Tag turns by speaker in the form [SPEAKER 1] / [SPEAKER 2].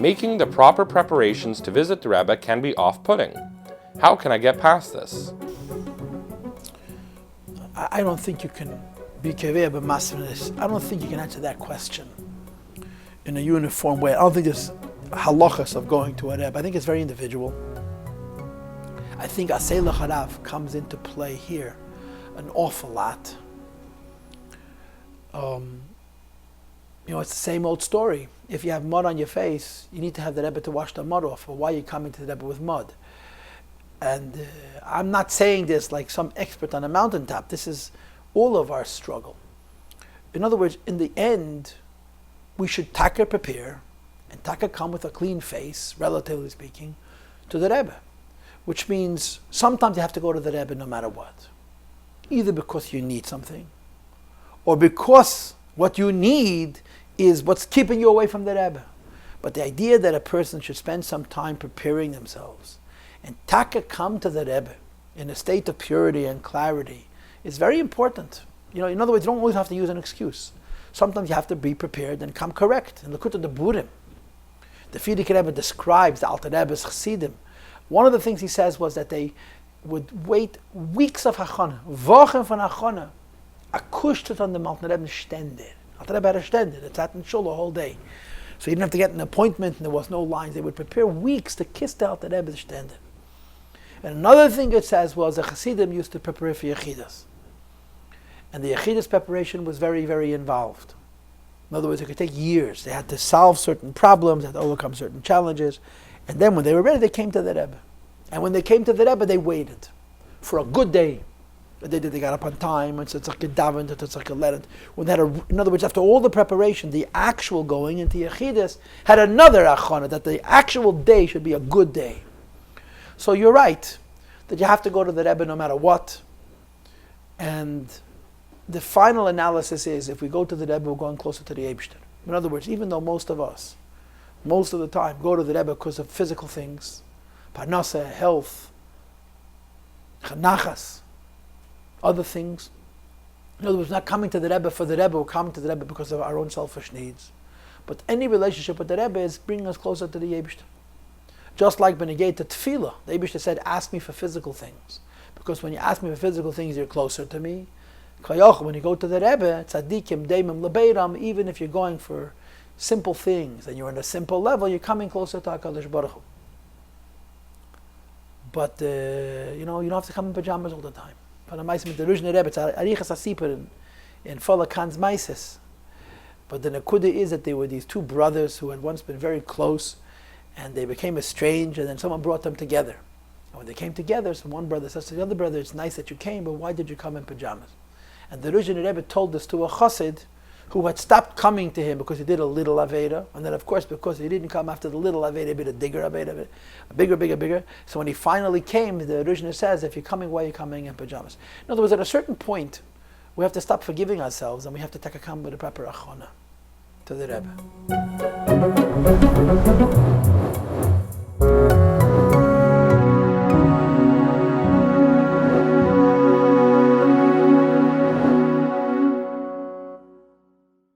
[SPEAKER 1] Making the proper preparations to visit the Rebbe can be off-putting. How can I get past this?
[SPEAKER 2] I don't think you can be kaveh b'masvenis. I don't think you can answer that question in a uniform way. I don't think there's halachas of going to a Rebbe. I think it's very individual. I think asay l'charav comes into play here an awful lot. It's the same old story. If you have mud on your face, you need to have the Rebbe to wash the mud off. Or why are you coming to the Rebbe with mud? And I'm not saying this like some expert on a mountaintop. This is all of our struggle. In other words, in the end, we should taka prepare and taka come with a clean face, relatively speaking, to the Rebbe. Which means sometimes you have to go to the Rebbe no matter what. Either because you need something, or because what you need is what's keeping you away from the Rebbe. But the idea that a person should spend some time preparing themselves and taka come to the Rebbe in a state of purity and clarity is very important. In other words, you don't always have to use an excuse. Sometimes you have to be prepared and come correct. In Likutei Deburim, the Frierdiker Rebbe describes the Alter Rebbe's Chassidim. One of the things he says was that they would wait weeks of Hachana, Wochen von Hachana, akustet on the Alter Rebbe's Stände. Alter Rebbe had a Stände, it sat in shul a whole day. So you didn't have to get an appointment and there was no lines. They would prepare weeks to kiss the Alter Rebbe's Stände. And another thing it says was the Chassidim used to prepare for Yechidas. And the Yechidas preparation was very, very involved. In other words, it could take years. They had to solve certain problems, they had to overcome certain challenges. And then when they were ready, they came to the Rebbe. And when they came to the Rebbe, they waited for a good day. They got up on time, and it's like a daven, it's like a letter. When they had in other words, after all the preparation, the actual going into Yechidas had another achana, that the actual day should be a good day. So you're right, that you have to go to the Rebbe no matter what. And the final analysis is, if we go to the Rebbe, we're going closer to the Eibshter. In other words, even though most of us, most of the time, go to the Rebbe because of physical things, parnasa, health, chanachas, other things. In other words, not coming to the Rebbe for the Rebbe, we're coming to the Rebbe because of our own selfish needs. But any relationship with the Rebbe is bringing us closer to the Eibshter. Just like Benegay to Tefillah, the Eibshter said, ask me for physical things. Because when you ask me for physical things, you're closer to me. When you go to the Rebbe, tzadikim, daimim, lebeiram, even if you're going for simple things and you're on a simple level, you're coming closer to HaKadosh Baruch Hu. But, you don't have to come in pajamas all the time. But the Ruzhner Rebbe, it's Arichas HaSipur in Fola Khan's Maisis. But the Nakuda is that they were these two brothers who had once been very close, and they became estranged, and then someone brought them together. And when they came together, so one brother says to the other brother, it's nice that you came, but why did you come in pajamas? And the Ruzhner Rebbe told this to a chassid who had stopped coming to him because he did a little Aveda, and then of course because he didn't come after the little Aveda, he did a bigger Aveda, a bigger. So when he finally came, the Ruzhner says, if you're coming, why are you coming in pajamas? In other words, at a certain point, we have to stop forgiving ourselves and we have to take a come with a proper achona to the Rebbe.